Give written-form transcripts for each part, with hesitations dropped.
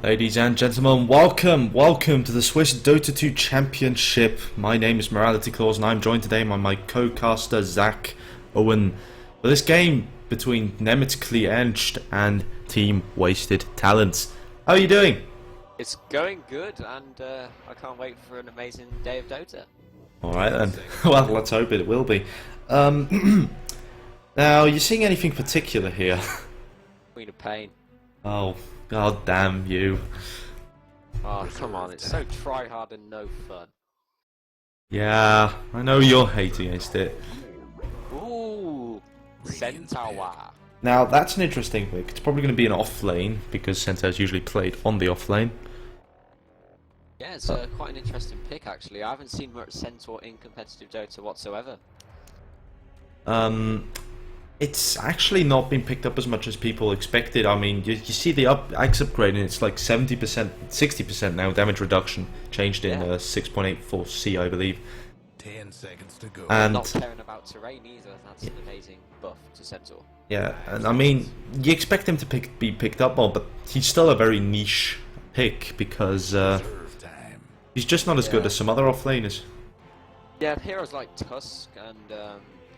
Ladies and gentlemen, welcome to the Swiss Dota 2 Championship. My name is MoralityClause and I'm joined today by my co-caster Zach Owen for this game between NämetsChliÄrnstBitte and TeamWastedTalents. How are you doing? It's going good, and I can't wait for an amazing day of Dota. Alright then, well let's hope it will be. Now, you seeing anything particular here? Queen of Pain. Oh, god damn you. Oh, come on, it's so try-hard and no fun. Yeah, I know you're hating against it. Ooh, Centaur. Now, that's an interesting pick. It's probably going to be an off lane, because Centaur's usually played on the off lane. Yeah, it's quite an interesting pick, actually. I haven't seen much Centaur in competitive Dota whatsoever. It's actually not been picked up as much as people expected. I mean, you see the X upgrade and it's like 70%, 60% now damage reduction, changed in 6.84C, I believe. 10 seconds to go. And not caring about terrain either, that's an amazing buff to Centaur. yeah, and I mean, you expect him to be picked up more, but he's still a very niche pick because he's just not as good as some other offlaners. Yeah, heroes like Tusk and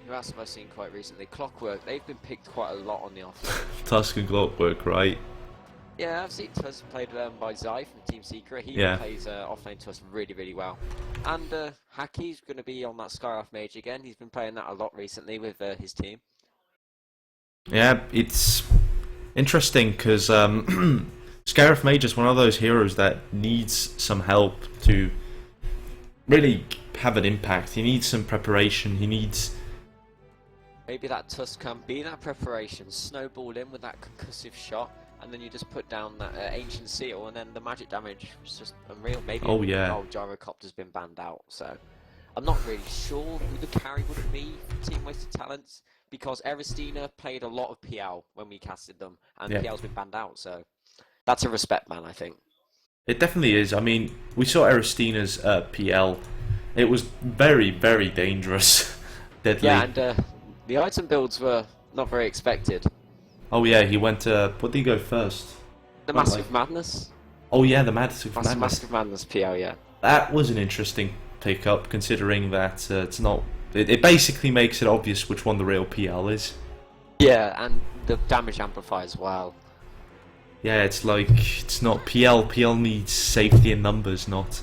who else have I seen quite recently? Clockwork, they've been picked quite a lot on the offlane. Tusk and Clockwork, right? Yeah, I've seen Tusk played by Zai from Team Secret. He plays offlane Tusk really well. And Hacky's going to be on that Skyroth Mage again. He's been playing that a lot recently with his team. Yeah, it's interesting because Skyroth Mage is one of those heroes that needs some help to really have an impact. He needs some preparation. He needs... Maybe that Tusk can be that preparation, snowball in with that concussive shot, and then you just put down that ancient seal, and then the magic damage is just unreal. Maybe Gyrocopter's been banned out, so I'm not really sure who the carry would be for TeamWastedTalents, because Aristina played a lot of PL when we casted them, and PL's been banned out, so that's a respect ban, I think. It definitely is. I mean, we saw Aristina's PL. It was very dangerous. Deadly. Yeah, and the item builds were not very expected. Oh yeah, he went to... What did he go first? The Massive Madness? Oh yeah, the Massive Madness. Massive Madness PL, yeah. That was an interesting pick-up, considering that it's not... It basically makes it obvious which one the real PL is. Yeah, and the damage amplifier as well. Yeah, it's like... It's not PL. PL needs safety in numbers, not...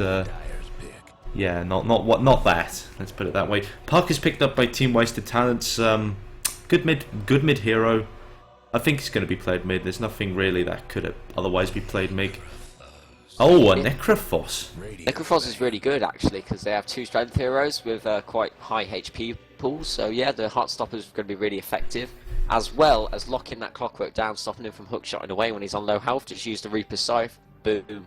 Yeah, not that. Let's put it that way. Puck is picked up by TeamWastedTalents. Good mid hero. I think he's going to be played mid. There's nothing really that could otherwise be played mid. Oh, a Necrophos. Necrophos is really good actually because they have two strength heroes with quite high HP pools. So yeah, the Heartstopper is going to be really effective, as well as locking that Clockwork down, stopping him from hookshotting away when he's on low health. Just use the Reaper's Scythe. Boom.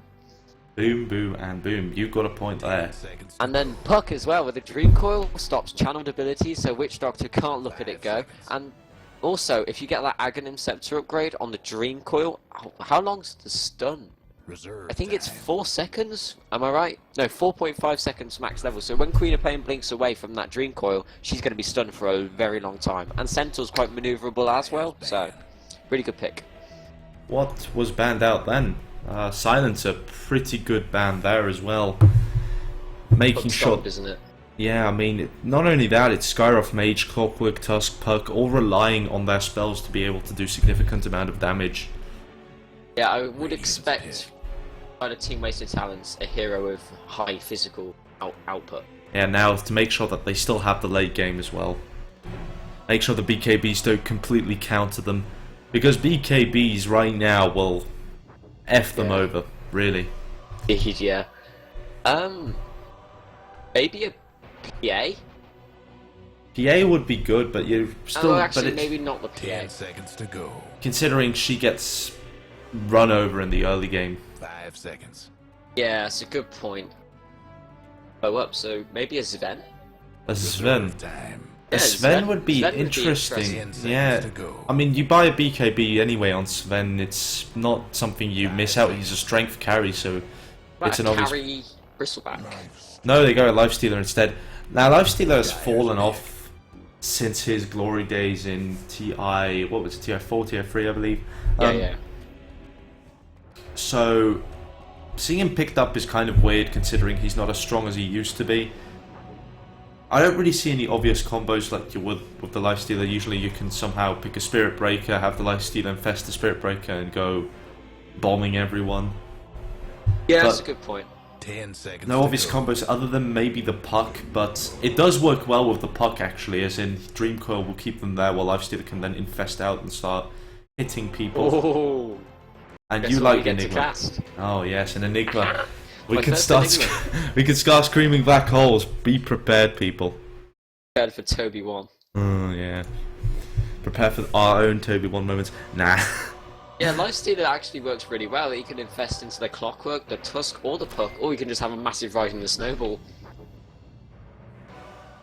Boom, boom, and boom. You've got a point there. And then Puck as well with the Dream Coil stops channeled ability, so Witch Doctor can't look at it go. And also, if you get that Aghanim Scepter upgrade on the Dream Coil, how long's the stun? I think it's 4 seconds. Am I right? No, 4.5 seconds max level. So when Queen of Pain blinks away from that Dream Coil, she's going to be stunned for a very long time. And Centaur's quite maneuverable as well, so really good pick. What was banned out then? Silencer, pretty good ban there as well. Making sure, isn't it? Yeah, I mean, not only that, it's Skyroth Mage, Clockwork, Tusk, Puck, all relying on their spells to be able to do significant amount of damage. Yeah, I would expect by the TeamWastedTalents a hero with high physical output. Yeah, now to make sure that they still have the late game as well. Make sure the BKBs don't completely counter them, because BKBs right now will F them over, really. Yeah. Maybe a PA? PA would be good, but you still... Oh, actually, maybe not the PA. 10 seconds to go. Considering she gets run over in the early game. 5 seconds. Yeah, it's a good point. Oh, up, so maybe a Sven? A Sven. Yeah, Sven would be interesting. Yeah, I mean, you buy a BKB anyway on Sven. It's not something you miss out. He's a strength carry, so it's an obvious. Carry Bristleback. No, they go a Lifestealer instead. Now, Lifestealer has fallen off since his glory days in TI. What was it? TI4, TI3, I believe. Yeah. So, seeing him picked up is kind of weird considering he's not as strong as he used to be. I don't really see any obvious combos like you would with the Lifestealer. Usually you can somehow pick a Spirit Breaker, have the Lifestealer infest the Spirit Breaker and go bombing everyone. Yeah, that's a good point. 10 seconds. No obvious combos other than maybe the puck, but it does work well with the puck actually, as in Dream Coil will keep them there while Lifestealer can then infest out and start hitting people. Oh. And you like Enigma. Cast. Oh yes, an Enigma. We My can first start. Enigma. We can start screaming black holes. Be prepared, people. Prepared for Toby 1. Oh yeah. Prepare for our own Toby 1 moments. Nah. Yeah, Lifestealer actually works really well. He can infest into the Clockwork, the Tusk, or the Puck, or you can just have a massive rise in the Snowball.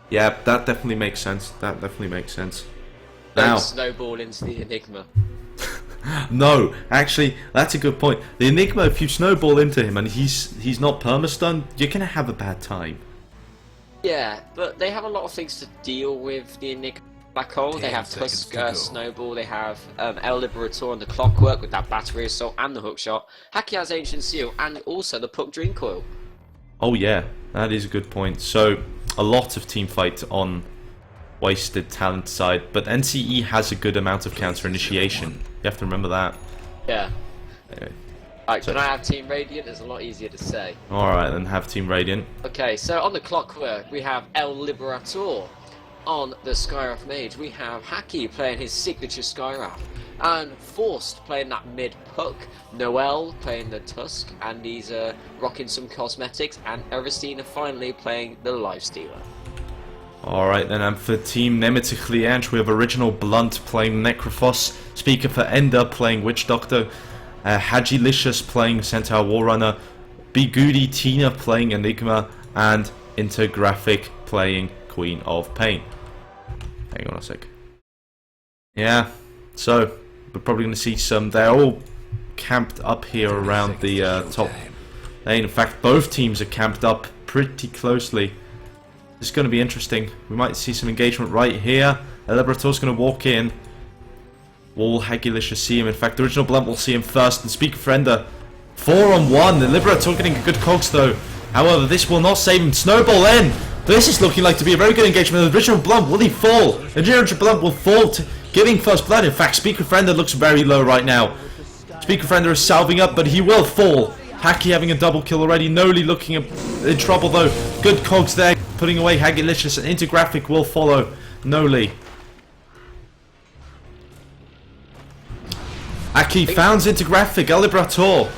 Yeah, that definitely makes sense. That definitely makes sense. Don't Now, snowball into the Enigma. no, actually, that's a good point. The Enigma, if you snowball into him and he's not perma-stunned, you're gonna have a bad time. Yeah, but they have a lot of things to deal with the Enigma Black Hole. They have Tusk, Snowball, they have El Liberator and the Clockwork with that Battery Assault and the Hookshot. Hacky has Ancient Seal and also the Puck Dream Coil. Oh yeah, that is a good point. So, a lot of team fight on Wasted Talent side, but NCE has a good amount of counter initiation. You have to remember that. Yeah. Anyway. Alright, can I have Team Radiant? It's a lot easier to say. Alright, then have Team Radiant. Okay, so on the Clockwork we have El Liberator. On the Skywrath Mage we have Hacky playing his signature Skywrath. And Forced playing that mid Puck. Noel playing the Tusk. And he's rocking some cosmetics. And Aristina finally playing the Lifestealer. Alright then, and for Team NämetsChliÄrnstBitte we have Original Blunt playing Necrophos, Speaker for Ender playing Witch Doctor, Hagilicious playing Centaur Warrunner, Bigoody Tina playing Enigma, and Intergraphic playing Queen of Pain. Hang on a sec. Yeah, so we're probably going to see some. They're all camped up here around the top lane. In fact, both teams are camped up pretty closely. This is going to be interesting. We might see some engagement right here. Liberator's going to walk in. Will Hagilicious see him? In fact, the Original Blunt will see him first. And Speaker Friender, 4-on-1. The Liberator getting a good cogs though. However, this will not save him. Snowball in. This is looking like to be a very good engagement. The Original Blunt, will he fall? The Original Blunt will fall, giving first blood. In fact, Speaker Friender looks very low right now. Speaker Friender is salving up, but he will fall. Hacky having a double kill already. Noli looking in trouble though. Good cogs there, putting away Hagilicious, and Intergraphic will follow Noli. Hacky founds Intergraphic, El Liberator.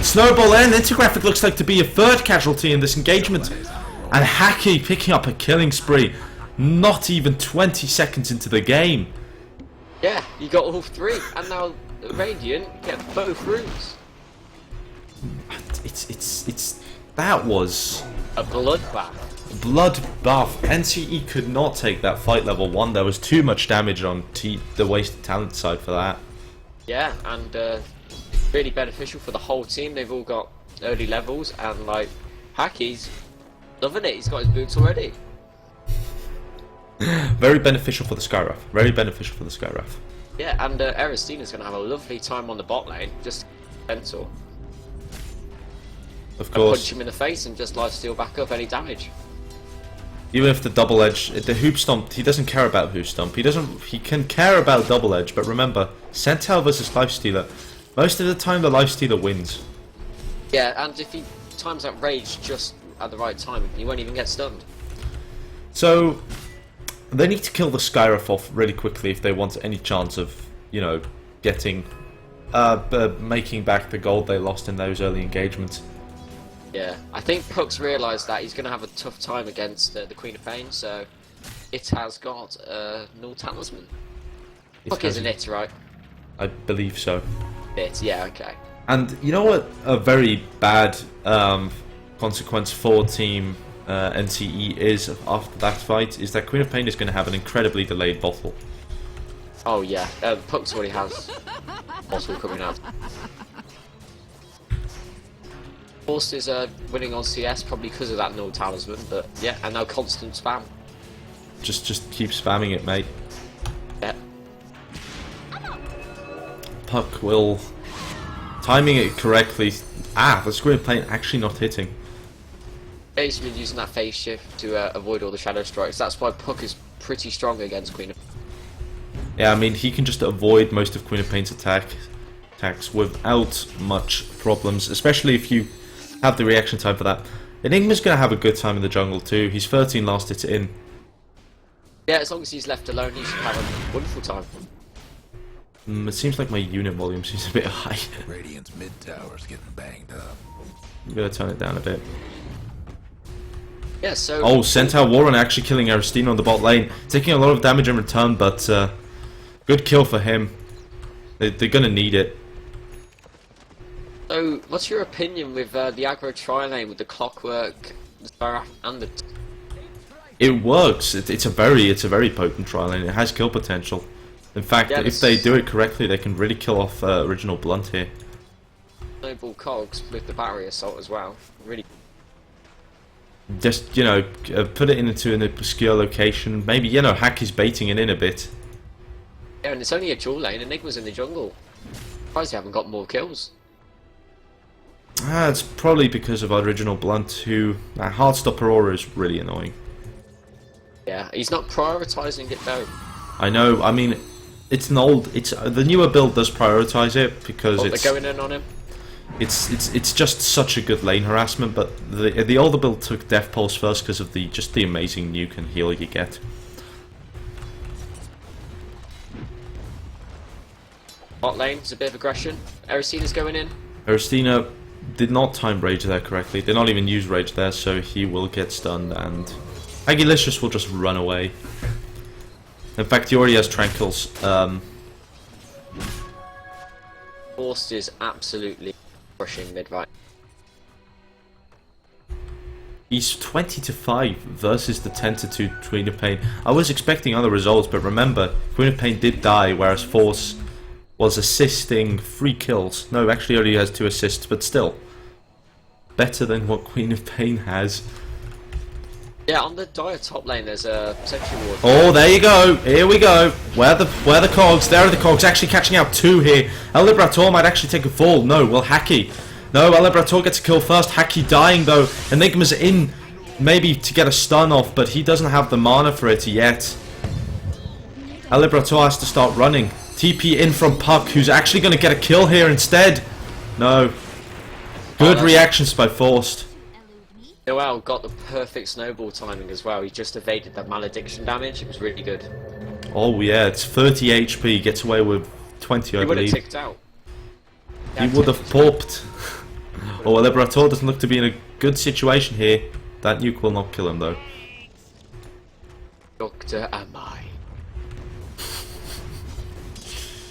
Snowball in. Intergraphic looks like to be a third casualty in this engagement. And Hacky picking up a killing spree. Not even 20 seconds into the game. Yeah, you got all three, and now Radiant get both rooms. That was a bloodbath. Bloodbath. NCE could not take that fight level 1. There was too much damage on the Wasted Talent side for that. Yeah, and really beneficial for the whole team. They've all got early levels, and like Hacky's loving it. He's got his boots already. Very beneficial for the Skywrath. Very beneficial for the Skywrath. Yeah, and Aristina's going to have a lovely time on the bot lane. Just pencil. Of course. Punch him in the face and just lifesteal back up any damage. Even if the double edge, the hoop stomp, he doesn't care about hoop stomp. He can care about double edge, but remember, Centaur versus Lifestealer. Most of the time, the Lifestealer wins. Yeah, and if he times that rage just at the right time, he won't even get stunned. So they need to kill the Skywrath off really quickly if they want any chance of, you know, getting, making back the gold they lost in those early engagements. Yeah, I think Puck's realised that he's going to have a tough time against the Queen of Pain, so it has got null talisman. Puck isn't it, right? I believe so. It, yeah, okay. And you know what? A very bad consequence for Team NCE is after that fight is that Queen of Pain is going to have an incredibly delayed bottle. Oh yeah, Puck's already has bottle coming out. Forced is winning on CS probably because of that null talisman, but yeah, and now constant spam. Just keep spamming it, mate. Yeah. Puck will timing it correctly. The screen plane actually not hitting. He's been using that phase shift to avoid all the shadow strikes. That's why Puck is pretty strong against Queen of... Yeah, I mean, he can just avoid most of Queen of Pain's attacks without much problems, especially if you have the reaction time for that. Enigma's going to have a good time in the jungle too. He's 13 last hit in. Yeah, as long as he's left alone, he should have a wonderful time. It seems like my unit volume seems a bit high. Radiant's mid tower's getting banged up. I'm going to turn it down a bit. Yeah, so... Oh, Centaur Warren actually killing Aristina on the bot lane. Taking a lot of damage in return, but good kill for him. They're going to need it. So, what's your opinion with the aggro tri-lane with the clockwork, the Sparrow, and the... It works. It's a very potent trial, and it has kill potential. In fact, yeah, if they do it correctly, they can really kill off Original Blunt here. Noble cogs with the battery assault as well. Really. Just, you know, put it into an obscure location. Maybe, you know, Hack is baiting it in a bit. Yeah, and it's only a dual lane. Enigma's in the jungle. Surprised you haven't got more kills. It's probably because of Original Blunt, who Heartstopper Aura is really annoying. Yeah, he's not prioritising it though. I know. I mean, it's an old. The newer build does prioritise it because they're going in on him. It's just such a good lane harassment. But the older build took Death Pulse first because of the amazing nuke and heal you get. Bot lane's a bit of aggression. Erisina's going in. Aristina did not time Rage there correctly. Did not even use Rage there, so he will get stunned, and Agilicious will just run away. In fact, he already has Tranquils. Forced is absolutely crushing mid right. He's 20-5 versus the 10-2 Queen of Pain. I was expecting other results, but remember, Queen of Pain did die, whereas Force was assisting 3 kills. No, actually only has 2 assists, but still. Better than what Queen of Pain has. Yeah, on the Dire top lane there's a Sentry Ward. Oh, there you go. Here we go. Where the cogs? There are the cogs. Actually catching out 2 here. El Liberator might actually take a fall. No, well, Hacky. No, El Liberator gets a kill first. Hacky dying though. Enigma's in maybe to get a stun off, but he doesn't have the mana for it yet. El Liberator has to start running. TP in from Puck, who's actually going to get a kill here instead. No. Good reactions by Forced. Noel got the perfect snowball timing as well. He just evaded that malediction damage. It was really good. Oh yeah, it's 30 HP. Gets away with 20, I believe. He would have ticked out. He would have popped. Oh, El Liberator doesn't look to be in a good situation here. That nuke will not kill him though. Doctor am I?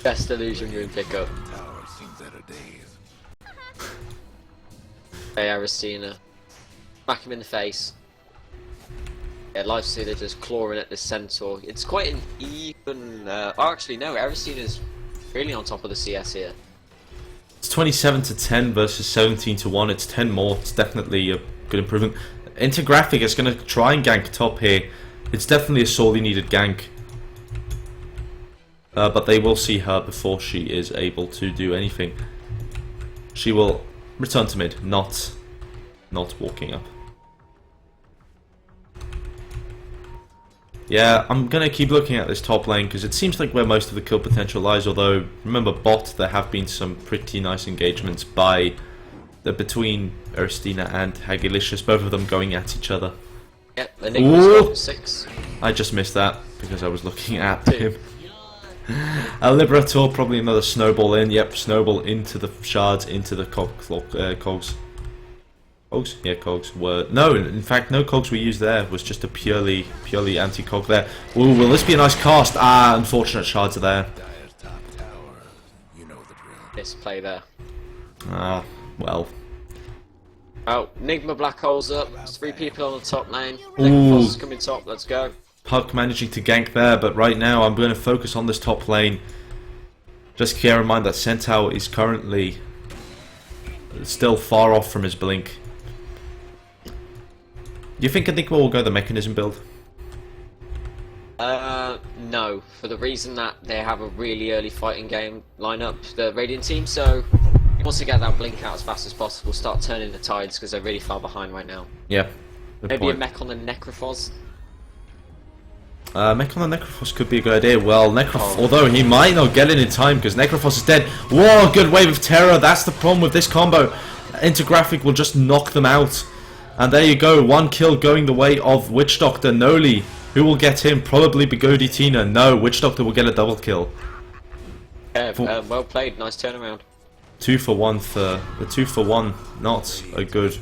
Best illusion room pickup. Tower seems out of days. Hey, Aristina. Smack him in the face. Yeah, Lifestealer just clawing at the Centaur. It's quite an even... oh, actually, no, Arisina's really on top of the CS here. It's 27-10 versus 17-1. It's 10 more. It's definitely a good improvement. Intergraphic is going to try and gank top here. It's definitely a sorely needed gank. But they will see her before she is able to do anything. She will return to mid, not walking up. Yeah, I'm going to keep looking at this top lane because it seems like where most of the kill potential lies, although remember bot, there have been some pretty nice engagements between Aristina and Hagilicious, both of them going at each other. Yep, Enigma's got 6. I just missed that because I was looking at him. El Liberator, probably another snowball in. Yep, snowball into the shards, into the cogs. Cogs? Yeah, cogs were... No, in fact, no cogs were used there. It was just a purely anti-cog there. Ooh, will this be a nice cast? Unfortunate shards are there. Dire's top tower. You know the drill. Misplay there. Well. Oh, Enigma black holes up. There's 3 people on the top lane. Ooh. Enigma is coming top. Let's go. Puck managing to gank there, but right now I'm going to focus on this top lane. Just bear in mind that Centaur is currently still far off from his blink. Do you think Enigma will go the mechanism build? No, for the reason that they have a really early fighting game lineup, the Radiant team, so wants to get that blink out as fast as possible, start turning the tides because they're really far behind right now. Yeah. Maybe point. a mech on the Necrophos. Mech on the Necrophos could be a good idea. Well, although he might not get it in time because Necrophos is dead. Whoa, good wave of terror. That's the problem with this combo. Intergraphic will just knock them out. And there you go. One kill going the way of Witch Doctor Noli. Who will get him? Probably Bigodi Tina. No, Witch Doctor will get a double kill. Yeah, well played. Nice turnaround. 2 for 1 for the 2 for 1. Not a good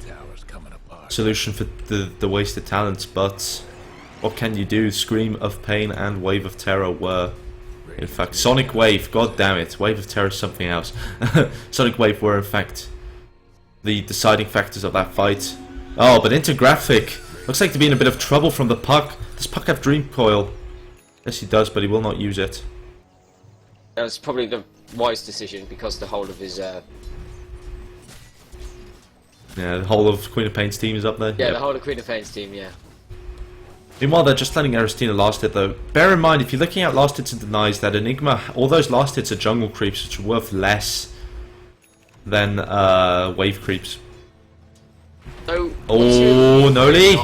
solution for the wasted talents, but what can you do? Scream of Pain and Wave of Terror were, in fact, Sonic Wave. God damn it, Wave of Terror is something else. Sonic Wave were in fact the deciding factors of that fight. Oh, but Intergraphic looks like to be in a bit of trouble from the Puck. Does Puck have Dream Coil? Yes, he does, but he will not use it. That was probably the wise decision because the whole of his. Yeah, the whole of Queen of Pain's team is up there. Yeah, the whole of Queen of Pain's team. Yeah. Meanwhile, they're just letting Aristina last hit though. Bear in mind, if you're looking at last hits and denies, that Enigma, all those last hits are jungle creeps, which are worth less than wave creeps. So. Oh, Noli!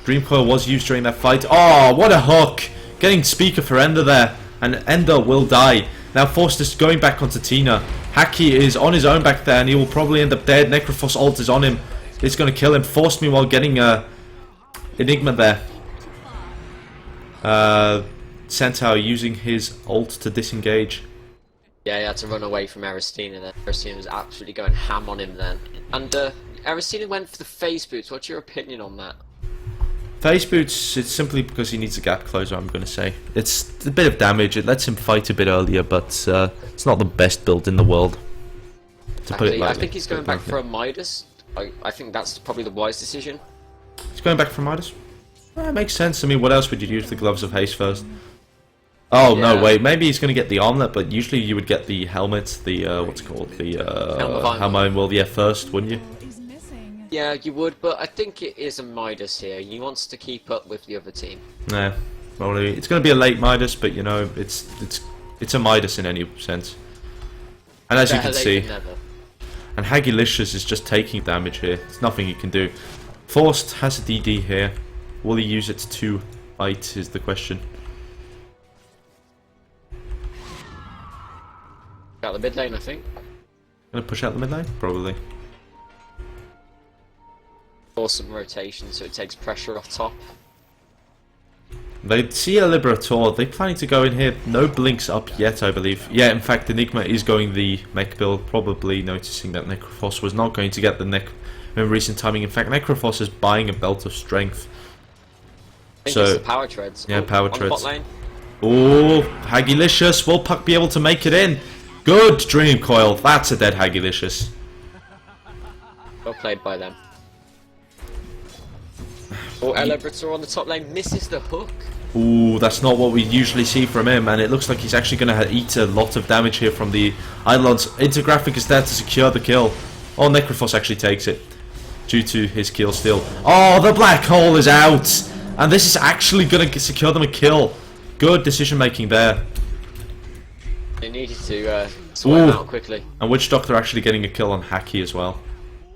Dream Coil was used during that fight. Oh, what a hook! Getting speaker for Ender there, and Ender will die. Now Forster's going back onto Tina. Haki is on his own back there, and he will probably end up dead. Necrophos ult is on him. It's going to kill him. Forced meanwhile getting Enigma there. Centaur using his ult to disengage. Yeah, he had to run away from Aristina then. Aristina was absolutely going ham on him then. And Aristina went for the phase boots. What's your opinion on that? Phase boots, it's simply because he needs a gap closer, I'm going to say. It's a bit of damage, it lets him fight a bit earlier, but it's not the best build in the world. To put it lightly. I think he's going back for a Midas. I think that's probably the wise decision. He's going back for Midas? That makes sense. I mean, what else would you use the Gloves of Haste first? Oh, yeah. No, wait, maybe he's going to get the armlet, but usually you would get the helmet, the, what's it called? The, Helm of Iron, yeah, first, wouldn't you? Yeah, you would, but I think it is a Midas here. He wants to keep up with the other team. Nah, probably. It's going to be a late Midas, but you know, it's a Midas in any sense. And as you can see, and Hagilicious is just taking damage here. There's nothing he can do. Forced has a DD here. Will he use it to fight is the question. Out the mid lane, I think. Gonna push out the mid lane? Probably. Awesome rotation, so it takes pressure off top. They see a Liberator. They're planning to go in here. No blinks up yet, I believe. Yeah, in fact, Enigma is going the mech build, probably noticing that Necrophos was not going to get the neck in recent timing. In fact, Necrophos is buying a belt of strength. I think it's the power treads. Yeah, power treads. Bot lane. Oh, Hagilicious. Will Puck be able to make it in? Good Dream Coil. That's a dead Hagilicious. Well played by them. Oh, Liberator on the top lane misses the hook. Ooh, that's not what we usually see from him, and it looks like he's actually going to eat a lot of damage here from the Eidolons. Intergraphic is there to secure the kill. Oh, Necrophos actually takes it due to his kill steal. Oh, the black hole is out, and this is actually going to secure them a kill. Good decision making there. They needed to sort him out quickly. And Witch Doctor actually getting a kill on Haki as well.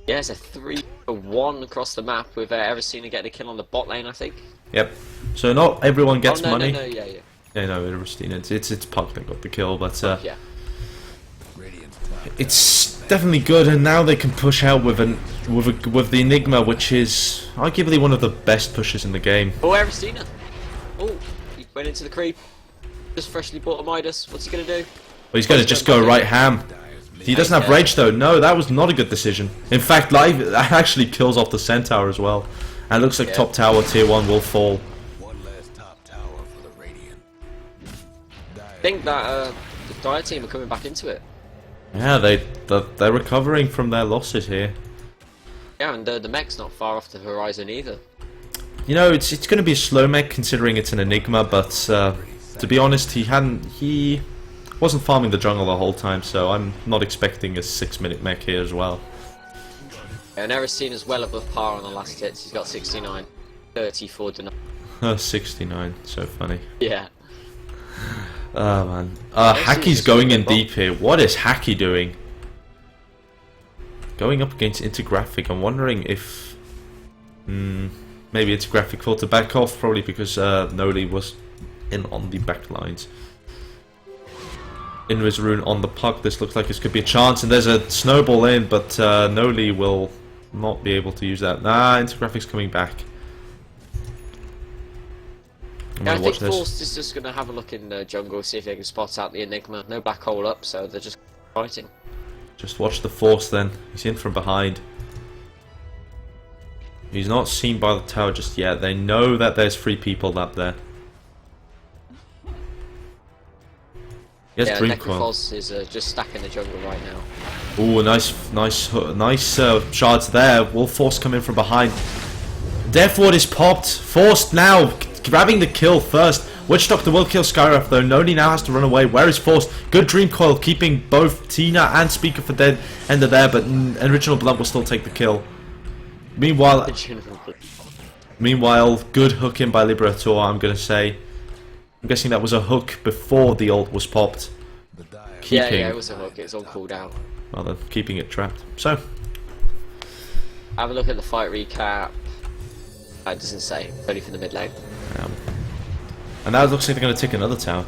Yeah, it's a 3-1 across the map with Arisina getting a kill on the bot lane, I think. Yep. So not everyone gets money. No, yeah. Yeah, no, Arisina. It's Puck that got the kill, but yeah. It's definitely good, and now they can push out with the Enigma, which is arguably one of the best pushes in the game. Oh, Arisina! Oh, he went into the creep. Just freshly bought a Midas. What's he gonna do? Well, he's gonna just go right ham. He doesn't have rage though. No, that was not a good decision. In fact, that actually kills off the Centaur as well. And it looks like top tower tier 1 will fall. One last top tower for the Radiant. I think that the Dire team are coming back into it. Yeah, they're recovering from their losses here. Yeah, and the mech's not far off the horizon either. You know, it's going to be a slow mech considering it's an Enigma, but to be honest, he wasn't farming the jungle the whole time, so I'm not expecting a 6-minute mech here as well. Yeah, and Arisina's well above par on the last hits. He's got 69, 34 denied. 69, so funny. Yeah. Oh man. Hacky's going in deep here. What is Hacky doing? Going up against Intergraphic. I'm wondering if maybe Intergraphic thought to back off, probably because Noli was in on the back lines. Invis Rune on the puck. This looks like this could be a chance, and there's a snowball in, but Noli will not be able to use that. Nah, Intergraphic's coming back. Yeah, I think Forced is just going to have a look in the jungle, see if they can spot out the Enigma. No black hole up, so they're just fighting. Just watch the Force then. He's in from behind. He's not seen by the tower just yet. They know that there's 3 people up there. Yes, yeah, Necrophos is just stacking the jungle right now. Ooh, nice shards there. Will Force come in from behind? Death Ward is popped. Forced now, grabbing the kill first. Witch Doctor will kill Skyref though. Noni now has to run away. Where is Forced? Good Dream Coil, keeping both Tina and Speaker for dead Ender there, but Original Blunt will still take the kill. Meanwhile, good hook in by Liberator, I'm gonna say. I'm guessing that was a hook before the ult was popped. Yeah, it was a hook. It was on cooldown. Well then, keeping it trapped. So, have a look at the fight recap. It doesn't say. Only from the mid lane. And now it looks like they're going to take another tower.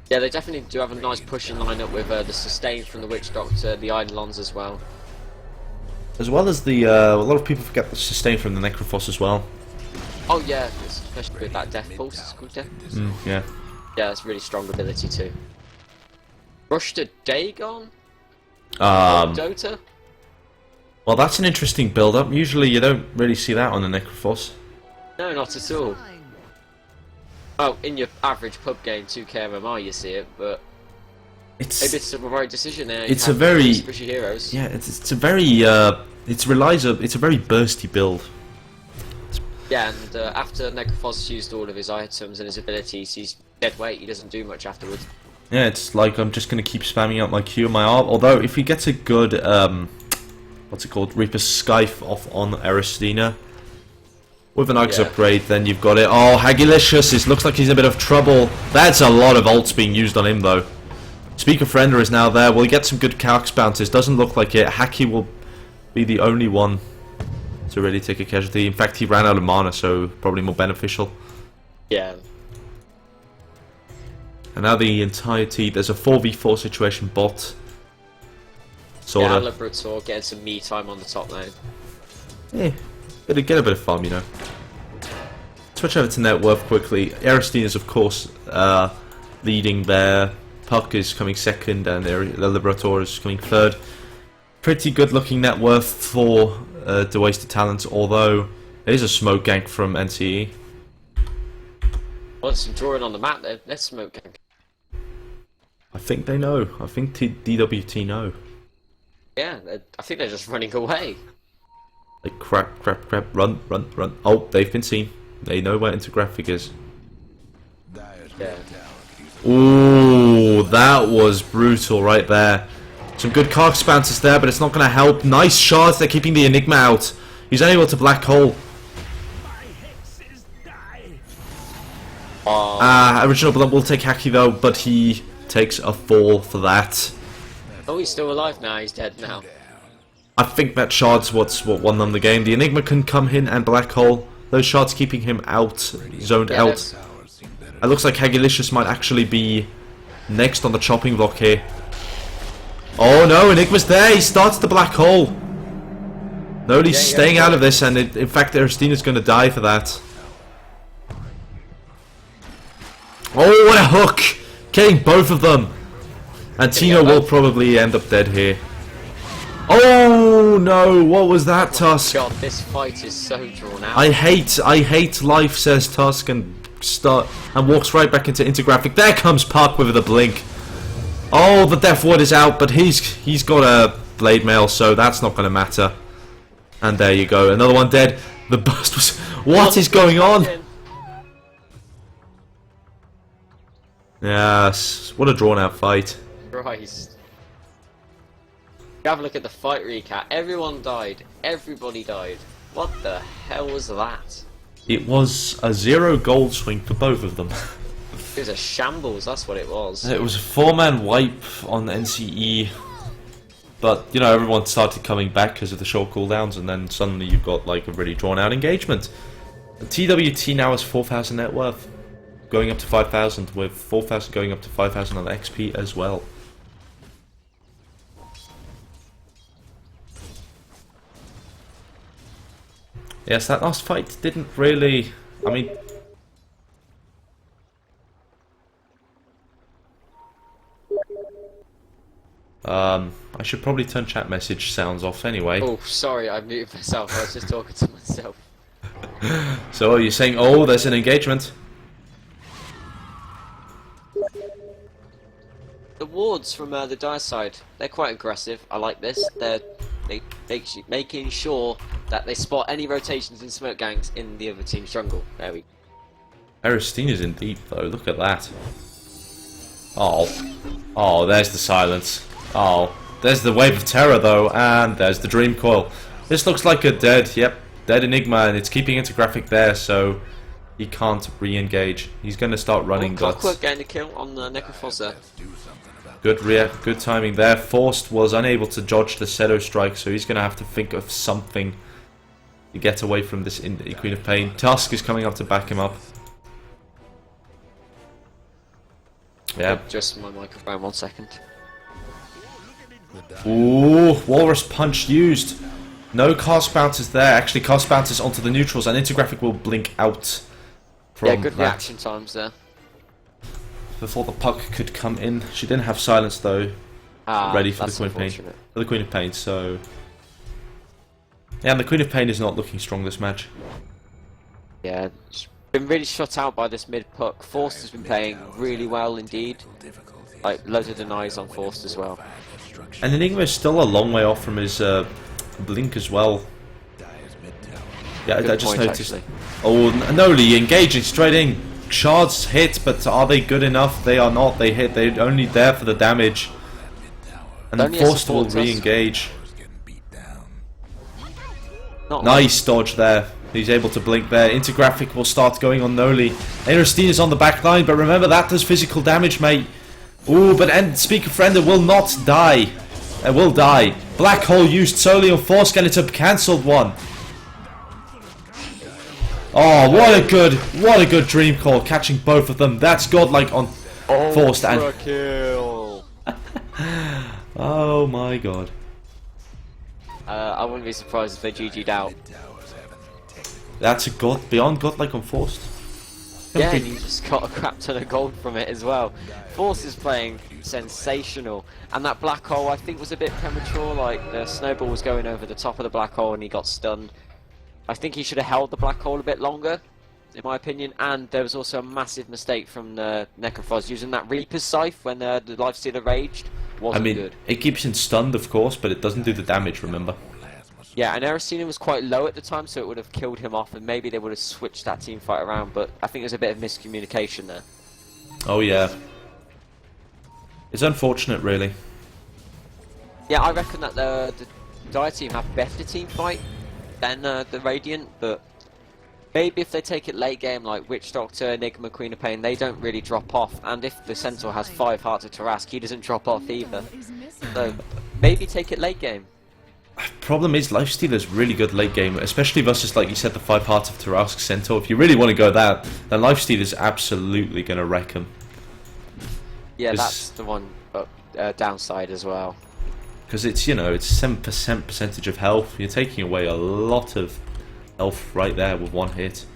Yeah, they definitely do have a nice pushing lineup with the sustain from the Witch Doctor, the Eidolons as well. As well as the, a lot of people forget the sustain from the Necrophos as well. Oh yeah, especially with that Death Pulse, it's called Death Pulse. Yeah. Yeah, it's really strong ability too. Rush to Dagon? Dota? Well, that's an interesting build-up. Usually you don't really see that on the Necrophos. No, not at all. Oh, in your average pub game, 2k MMR, you see it, but maybe it's the right decision there. It's a very heroes. Yeah, it's a very it's a very bursty build. Yeah, and after Necrophos used all of his items and his abilities, he's dead weight. He doesn't do much afterwards. Yeah, it's like I'm just gonna keep spamming out my Q and my R. Although if he gets a good what's it called, Reaper's Scythe off on Aristina with an Axe upgrade, then you've got it. Oh, Hagilicious, it looks like he's in a bit of trouble. That's a lot of ults being used on him though. Speaker Friender is now there. Will he get some good Calx bounces? Doesn't look like it. Hacky will be the only one to really take a casualty. In fact, he ran out of mana, so probably more beneficial. Yeah. And now the entirety, there's a 4v4 situation bot. Sorta. Yeah, Liberator getting some me time on the top lane. Yeah, get a bit of farm, you know. Switch over to net worth quickly. Aristina is, of course, leading there. Puck is coming second, and the Liberator is coming third. Pretty good looking net worth for the Wasted Talents, although there is a smoke gank from NCE. Well, it's some drawing on the map there. Let's smoke gank. I think they know. I think DWT know. Yeah, I think they're just running away. Like crap, run. Oh, they've been seen. They know where Intergraphic is. Yeah. Ooh, that was brutal right there. Some good Calx bounces there, but it's not going to help. Nice shards, they're keeping the Enigma out. He's unable to Black Hole. Original Blunt will take Hacky though, but he takes a fall for that. Oh, he's still alive now, he's dead now. I think that shard's what won them the game. The Enigma can come in and Black Hole. Those shards keeping him out, zoned out. It looks like Hagilicious might actually be next on the chopping block here. Oh no, Enigma's there, he starts the Black Hole. Nobody's staying out of this, and in fact Aristina's going to die for that. Oh, what a hook! Killing both of them. And Tino will probably end up dead here. Oh no, what was that, Tusk? God, this fight is so drawn out. I hate life, says Tusk, and walks right back into Intergraphic. There comes Puck with the blink. Oh, the Death Ward is out, but he's got a Blade Mail, so that's not going to matter. And there you go, another one dead. The burst was... What is going on? Yes, what a drawn out fight. Christ. Have a look at the fight recap. Everyone died. Everybody died. What the hell was that? It was a 0 gold swing for both of them. It was a shambles, that's what it was. It was a 4-man wipe on NCE, but you know, everyone started coming back because of the short cooldowns, and then suddenly you've got like a really drawn out engagement. The TWT now has 4,000 net worth, going up to 5,000, with 4,000 going up to 5,000 on XP as well. Yes, that last fight didn't really, I mean, I should probably turn chat message sounds off anyway. Oh, sorry, I muted myself. I was just talking to myself. So you're saying, oh, there's an engagement. The wards from the dire side, they're quite aggressive. I like this. They're making sure that they spot any rotations in smoke gangs in the other team's jungle. There we go. Aristina's in deep though, look at that. Oh. Oh, there's the silence. Oh. There's the wave of terror though, and there's the dream coil. This looks like a dead Enigma, and it's keeping Intergraphic there, so he can't re-engage. He's going to start running guts. Clockwork getting a kill on the Necrophos there. Good timing there. Forced was unable to dodge the Shadow Strike, so he's going to have to think of something to get away from this Queen of Pain. Tusk is coming up to back him up. Yeah. Just my microphone, 1 second. Ooh, Walrus Punch used. No cast bounces there. Actually, cast bounces onto the neutrals, and Intergraphic will blink out from Yeah, good that. reaction times there. Before the puck could come in. She didn't have silence though. Ready for the Queen of Pain. For the Queen of Pain, so... Yeah, and the Queen of Pain is not looking strong this match. Yeah, she's been really shut out by this mid puck. Forced has been playing really well indeed. Like, loads of denies on Forced as well. And Enigma is still a long way off from his blink as well. Yeah, I just noticed. Actually. Oh, Noli engaging straight in. Shards hit, but are they good enough? They are not. They hit. They're only there for the damage. And then Forced will re-engage. Nice dodge there. He's able to blink there. Intergraphic will start going on Noli. Aerostine is on the back line, but remember that does physical damage, mate. Ooh, but Speaker Friend will not die. It will die. Black Hole used solely on Force, and it's a cancelled one. Oh, what a good dream call, catching both of them. That's godlike on Forced and kill. oh my god. I wouldn't be surprised if they GG'd out. That's a beyond godlike on Forced. Yeah, and he just got a crap ton of gold from it as well. Force is playing sensational, and that black hole I think was a bit premature. Like the snowball was going over the top of the black hole and he got stunned. I think he should have held the black hole a bit longer, in my opinion. And there was also a massive mistake from the Necrophos using that Reaper's Scythe when the Lifestealer raged. Wasn't good. It keeps him stunned, of course, but it doesn't do the damage. Remember. Yeah, and Aerostina was quite low at the time, so it would have killed him off, and maybe they would have switched that team fight around, but I think there's a bit of miscommunication there. Oh yeah. It's unfortunate, really. Yeah, I reckon that the Dire team have better team fight than the Radiant, but maybe if they take it late game, like Witch Doctor, Enigma, Queen of Pain, they don't really drop off, and if the Centaur has 5 Hearts of Tarask, he doesn't drop off either. So, maybe take it late game. Problem is, Lifestealer's really good late game, especially versus, like you said, the 5 Hearts of Tarask Centaur. If you really want to go that, then Lifestealer's absolutely going to wreck him. Yeah, that's the one downside as well. Because it's, you know, it's 7% percentage of health. You're taking away a lot of health right there with one hit.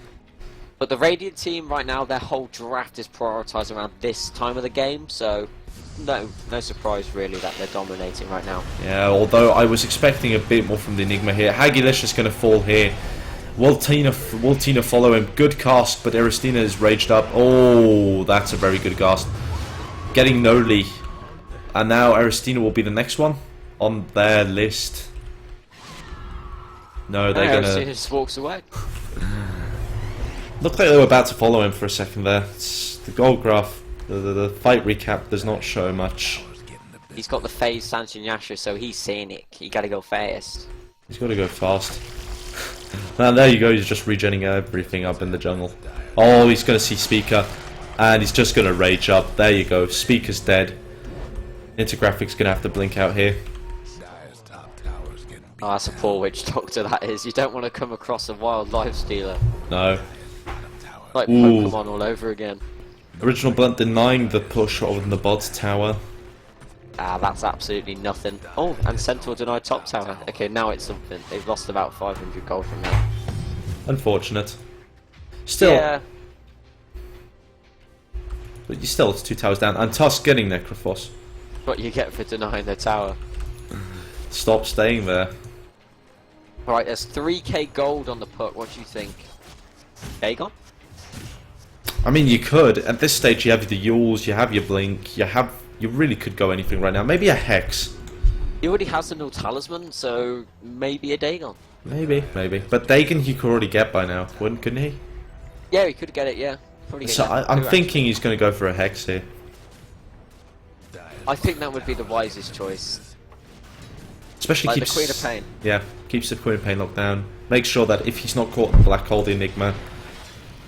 But the Radiant team right now, their whole draft is prioritised around this time of the game, so no surprise really that they're dominating right now. Yeah, although I was expecting a bit more from the Enigma here. Hagilicious going to fall here. Will Tina follow him? Good cast, but Aristina is raged up. Oh, that's a very good cast. Getting Noli. And now Aristina will be the next one on their list. No, they're going to... Aristina just walks away. Looked like they were about to follow him for a second there. It's the gold graph, the fight recap does not show much. He's got the phase Sanchin Yasha, so he's scenic. You gotta go fast. He's got to go fast. And there you go, he's just regenning everything up in the jungle. Oh, he's going to see Speaker. And he's just going to rage up. There you go. Speaker's dead. Intergraphic's going to have to blink out here. Dire's top tower's getting beat. Oh, that's a poor witch doctor, that is. You don't want to come across a wild life stealer. No. Like Ooh. Pokemon all over again. Original Blunt denying the push over in the bot tower. Ah, that's absolutely nothing. Oh, and Centaur denied top tower. Okay, now it's something. They've lost about 500 gold from that. Unfortunate. Still, Yeah. but you still, it's 2 towers down. And Tusk getting Necrophos. What you get for denying the tower. Stop staying there. Alright, there's 3k gold on the puck. What do you think? Dagon? I mean, you could. At this stage, you have the Yules, you have your Blink, you really could go anything right now. Maybe a Hex. He already has the null talisman, so maybe a Dagon. Maybe. But Dagon he could already get by now, couldn't he? Yeah, he could get it, yeah. Probably get So that I'm too, thinking he's going to go for a Hex here. I think that would be the wisest choice. Especially Like keeps the Queen of Pain. Yeah, keeps the Queen of Pain locked down. Make sure that if he's not caught in the Black Hole, the Enigma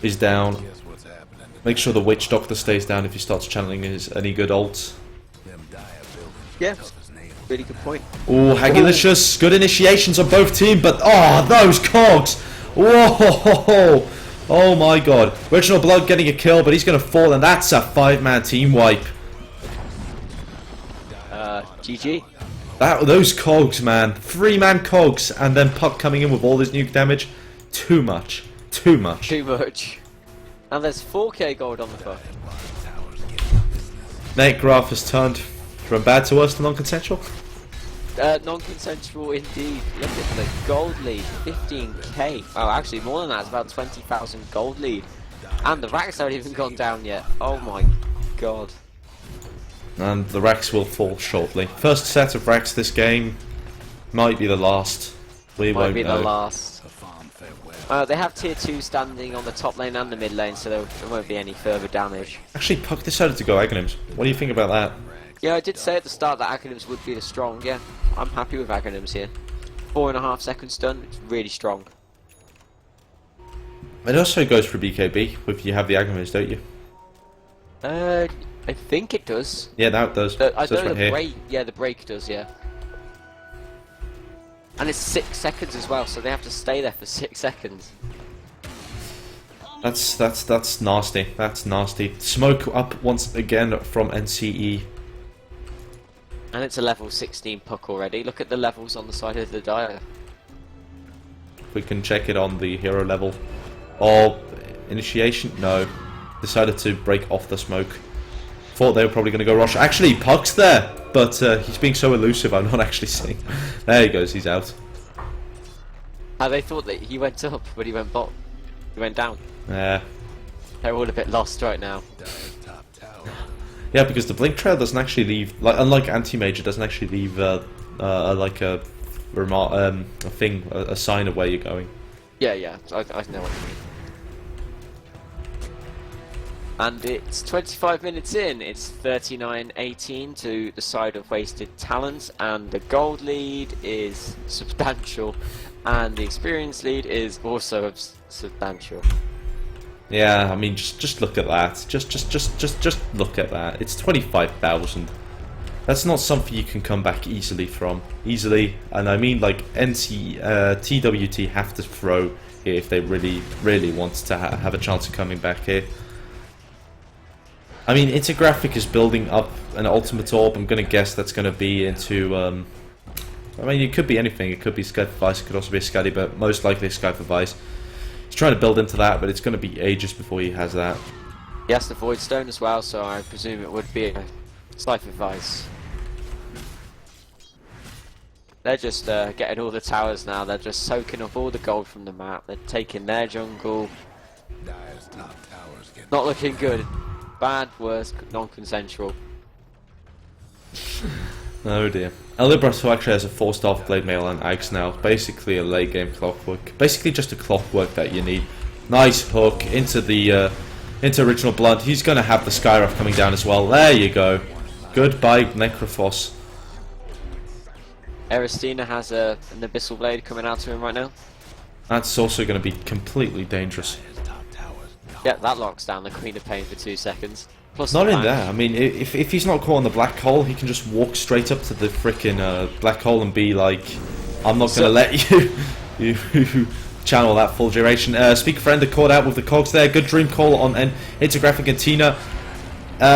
is down. Guess what's happening? Make sure the Witch Doctor stays down if he starts channeling any good ults. Them dire buildings. Yeah. His name. Really good point. Oh, Hagilicious, good initiations on both teams, but those cogs! Whoa! Oh my god. Original Blood getting a kill, but he's going to fall, and that's a 5-man team wipe. GG. Those cogs, man. 3-man cogs, and then Puck coming in with all this nuke damage. Too much. Too much. Too much. And there's 4k gold on the puck. Nate Graph has turned from bad to worse to non-consensual. Non-consensual indeed. Look at the gold lead, 15k. Oh, actually more than that, it's about 20,000 gold lead. And the racks haven't even gone down yet. Oh my god. And the racks will fall shortly. First set of racks this game might be the last. We Might won't be know. the last. A farm farewell. They have tier 2 standing on the top lane and the mid lane, so there won't be any further damage. Actually, Puck decided to go Aghanims. What do you think about that? Yeah, I did say at the start that Aghanims would be the strong. Yeah, I'm happy with Aghanims here. 4.5 seconds stun, it's really strong. It also goes for BKB if you have the Aghanims, don't you? I think it does. Yeah, that does. I So don't know right the here. break. Yeah, the break does. Yeah. And it's 6 seconds as well, so they have to stay there for 6 seconds. That's nasty. That's nasty. Smoke up once again from NCE. And it's a level 16 puck already. Look at the levels on the side of the dial. We can check it on the hero level. Oh, initiation? No. Decided to break off the smoke. Thought they were probably going to go rush. Actually, Puck's there, but he's being so elusive. I'm not actually seeing. There he goes. He's out. They thought that he went up, but he went bottom. He went down. Yeah. They're all a bit lost right now. Dire's top tower. Yeah, because the blink trail doesn't actually leave. Like, unlike anti-major, doesn't actually leave like a thing, a sign of where you're going. Yeah, I know what you mean. And it's 25 minutes in. It's 39-18 to the side of Wasted Talents, and the gold lead is substantial, and the experience lead is also substantial. Yeah, I mean, just look at that. Just look at that. It's 25,000. That's not something you can come back easily from. Easily, and I mean, like TWT have to throw here if they really want to have a chance of coming back here. I mean, Intergraphic is building up an ultimate orb. I'm gonna guess that's gonna be into. I mean, it could be anything. It could be Sky for Vice. It could also be a Scuddy, but most likely Sky for Vice. He's trying to build into that, but it's going to be ages before he has that. He has the Void Stone as well, so I presume it would be a Slife Advice. They're just getting all the towers now. They're just soaking up all the gold from the map. They're taking their jungle. Dire's top tower's getting Not looking good. Bad, worse, non-consensual. Oh dear. Elibras actually has a 4-star Blade Mail and Axe now. Basically a late game clockwork. Basically just a clockwork that you need. Nice hook into the into Original Blood. He's going to have the Skyrock coming down as well. There you go. Goodbye, Necrophos. Aristina has an Abyssal Blade coming out to him right now. That's also going to be completely dangerous. Dire's top tower's Yeah, that locks down the Queen of Pain for 2 seconds. Plus Not the in bank. there. I mean, if he's not caught on the black hole, he can just walk straight up to the frickin' black hole and be like, "I'm not gonna let you channel that full duration." Speaker Friender caught out with the cogs there. Good dream call on Intergraphic and Tina.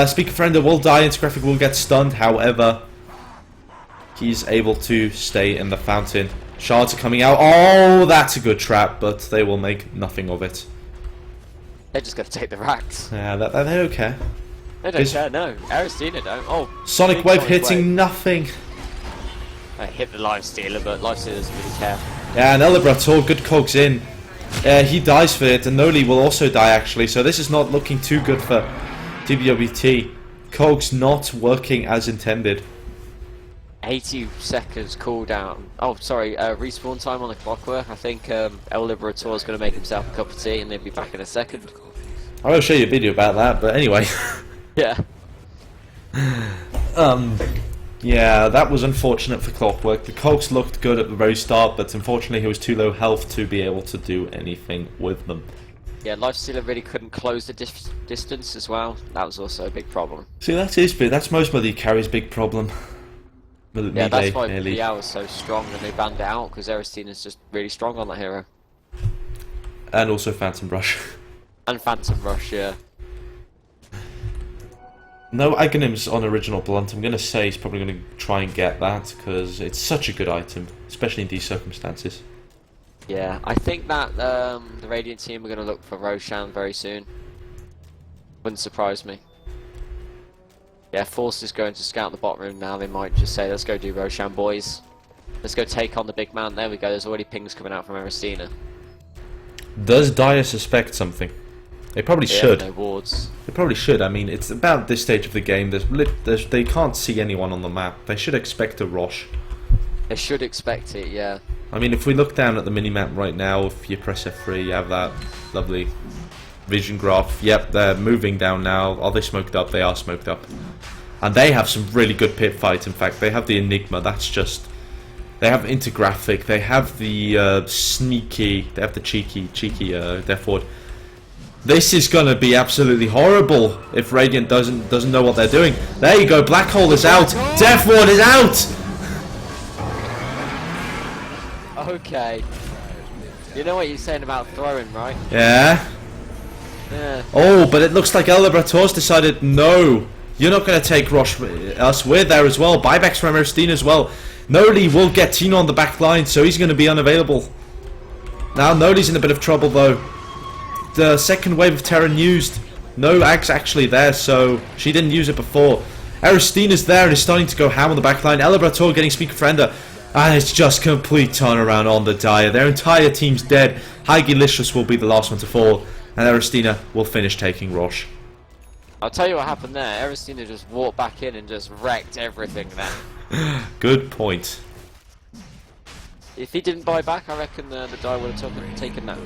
Speaker Friender will die. Intergraphic will get stunned. However, he's able to stay in the fountain. Shards are coming out. Oh, that's a good trap, but they will make nothing of it. They're just gonna take the racks. Yeah, they don't care. They don't care, no. Aristina don't. Oh, Sonic big Wave Sonic hitting Wave. nothing. I hit the Life Stealer, but Life Stealer doesn't really care. Yeah, and Elibrator, good cogs in. He dies for it, and Noli will also die actually, so this is not looking too good for TBWT. Cogs not working as intended. 80 seconds cooldown. Oh, sorry, respawn time on the clockwork. I think El Liberator is going to make himself a cup of tea and they'll be back in a second. I will show you a video about that, but anyway. Yeah. Yeah, that was unfortunate for Clockwork. The cogs looked good at the very start, but unfortunately he was too low health to be able to do anything with them. Yeah, Lifestealer really couldn't close the distance as well. That was also a big problem. See, that's his bit. That's most Mother Carry's big problem. Yeah, that's why PL was so strong and they banned it out, because Aristina's just really strong on that hero. And also Phantom Rush. And Phantom Rush, yeah. No Aghanims on Original Blunt. I'm going to say he's probably going to try and get that, because it's such a good item, especially in these circumstances. Yeah, I think that the Radiant team are going to look for Roshan very soon. Wouldn't surprise me. Yeah, Force is going to scout the bot room now. They might just say, let's go do Roshan, boys. Let's go take on the big man. There we go, there's already pings coming out from Aristina. Does Dire suspect something? They probably Yeah, should. no wards. They probably should. I mean, it's about this stage of the game. They can't see anyone on the map. They should expect a Rosh. They should expect it, yeah. I mean, if we look down at the minimap right now, if you press F3, you have that lovely vision graph. Yep, they're moving down now. Are they smoked up? They are smoked up. And they have some really good pit fights. In fact, they have the Enigma. That's just... They have Intergraphic. They have the sneaky... They have the cheeky Death Ward. This is gonna be absolutely horrible if Radiant doesn't know what they're doing. There you go. Black Hole is out. Death Ward is out. Okay. You know what you're saying about throwing, right? Yeah. Yeah. Oh, but it looks like El Liberator's decided, no, you're not going to take Rosh us. We're there as well. Buybacks from Aristina as well. Noli will get Tino on the back line, so he's going to be unavailable. Now Noli's in a bit of trouble, though. The second wave of Terran used. No Ag's actually there, so she didn't use it before. Aristina's there and is starting to go ham on the back line. El Liberator getting Speaker Friender. And it's just complete turnaround on the Dire. Their entire team's dead. Hygilicious will be the last one to fall. And Aristina will finish taking Rosh. I'll tell you what happened there. Aristina just walked back in and just wrecked everything there. Good point. If he didn't buy back, I reckon the Dire would have taken that.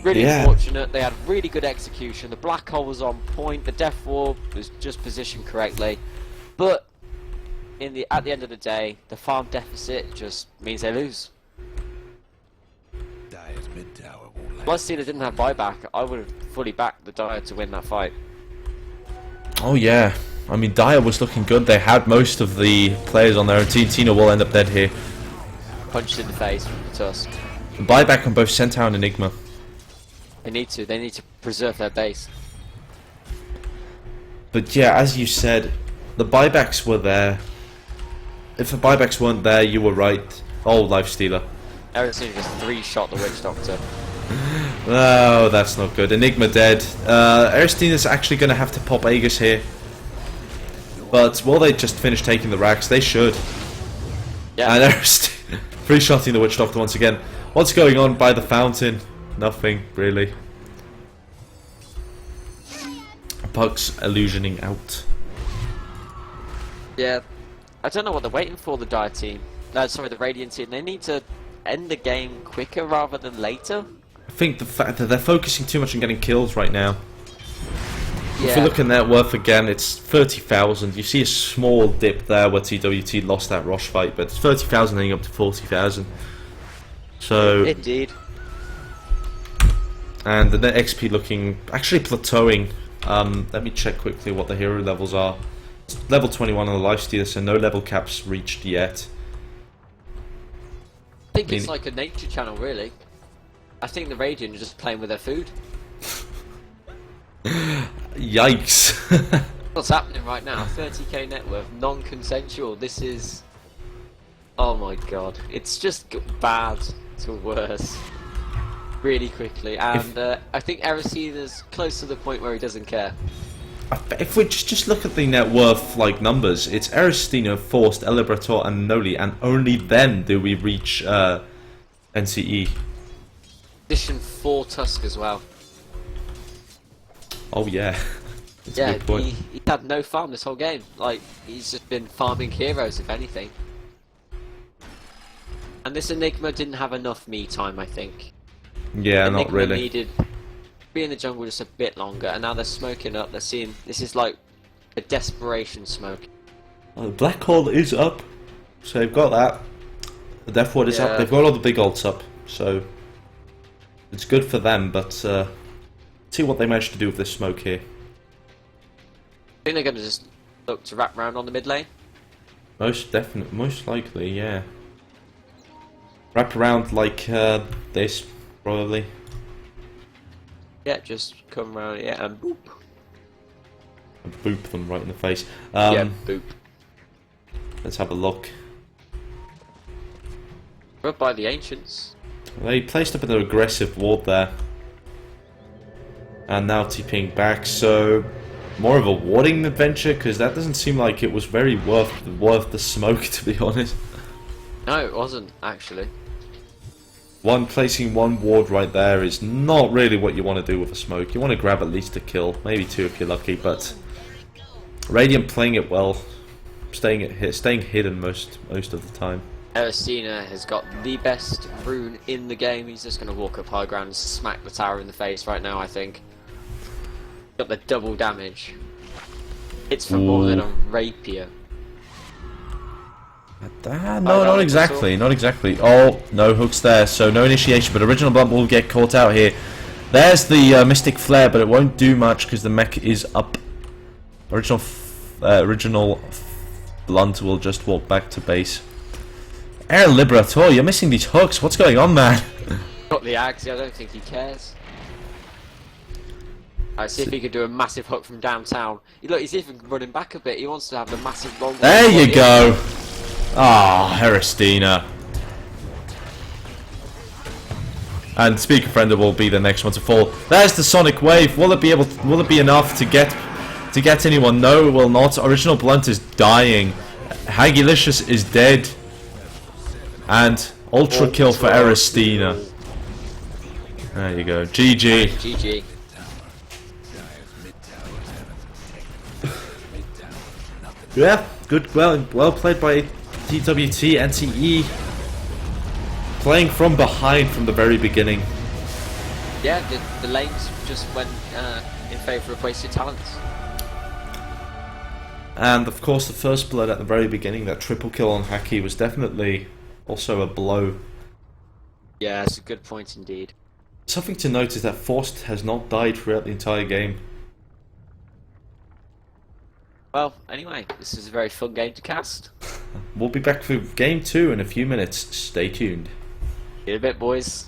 Really Yeah. fortunate. They had really good execution. The black hole was on point. The Death Ward was just positioned correctly. But at the end of the day, the farm deficit just means they lose. Dire's mid tower won't If Lifestealer didn't have buyback, I would have fully backed the Dire to win that fight. Oh yeah. I mean, Dire was looking good. They had most of the players on their own team. Tina will end up dead here. Punched in the face from the Tusk. Buyback on both Centaur and Enigma. They need to preserve their base. But yeah, as you said, the buybacks were there. If the buybacks weren't there, you were right. Oh, Life Stealer. Aristina just 3-shot the Witch Doctor. No, that's not good. Enigma dead. Aristina's actually going to have to pop Aegis here. But will they just finish taking the racks? They should. Yeah. And Aristina 3-shotting the Witch Doctor once again. What's going on by the fountain? Nothing, really. Puck's illusioning out. Yeah. I don't know what they're waiting for, the Dire team. No, sorry, the Radiant team. They need to end the game quicker rather than later. I think the fact that they're focusing too much on getting kills right now. Yeah. If you look at net worth again, it's 30,000. You see a small dip there where TWT lost that Rosh fight, but it's 30,000 heading up to 40,000. So Indeed. And the net XP looking actually plateauing. Let me check quickly what the hero levels are. It's level 21 on the lifestealer, so no level caps reached yet. I think it's like a nature channel, really. I think the Radiant are just playing with their food. Yikes. What's happening right now? 30k net worth, non-consensual. This is... Oh my god. It's just bad to worse. Really quickly. And I think Erisina's close to the point where he doesn't care. If we just look at the net worth like numbers, it's Erisina, Forced, Elibrator, and Noli, and only then do we reach NCE. Edition 4 Tusk as well. Oh yeah. That's Yeah, a good point. he had no farm this whole game. Like, he's just been farming heroes, if anything. And this Enigma didn't have enough me time, I think. Yeah, Enigma not really. needed to be in the jungle just a bit longer, and now they're smoking up. They're seeing this is like a desperation smoke. The Black Hole is up, so they've got that. The Death Ward is up. They've got all the big ults up, so it's good for them. But see what they manage to do with this smoke here. I think they're going to just look to wrap around on the mid lane. Most likely, yeah. Wrap around like this, probably. Yeah, just come around, yeah, and boop. And boop them right in the face. Yeah, boop. Let's have a look. We're up by the Ancients. They placed up an aggressive ward there. And now TPing back, so more of a warding adventure, because that doesn't seem like it was very worth the smoke, to be honest. No, it wasn't, actually. Placing one ward right there is not really what you want to do with a smoke. You want to grab at least a kill, maybe two if you're lucky, but Radiant playing it well, staying hidden most of the time. Erisina has got the best rune in the game. He's just going to walk up high ground and smack the tower in the face right now, I think. Got the double damage. It's for more than a rapier. No, not exactly, not exactly. Oh, no hooks there, so no initiation, but Original Blunt will get caught out here. There's the Mystic Flare, but it won't do much because the mech is up. Original Blunt will just walk back to base. Air Liberator, you're missing these hooks. What's going on, man? Got the axe, I don't think he cares. Alright, see if he can do a massive hook from downtown. Look, he's even running back a bit. He wants to have the massive long. There you go. Ah, Erisina. And Speaker Friender will be the next one to fall. There's the Sonic Wave. Will it be enough to get anyone? No, it will not. Original Blunt is dying. Haggylicious is dead. And Ultra Kill for Erisina. There you go. GG. GG. Yeah, good, well played by TWT, NCE. Playing from behind from the very beginning. Yeah, the lanes just went in favour of wasted talents. And of course the first blood at the very beginning, that triple kill on Hacky, was definitely also a blow. Yeah, that's a good point indeed. Something to note is that Forced has not died throughout the entire game. Well, anyway, this is a very fun game to cast. We'll be back for game 2 in a few minutes. Stay tuned. See you in a bit, boys.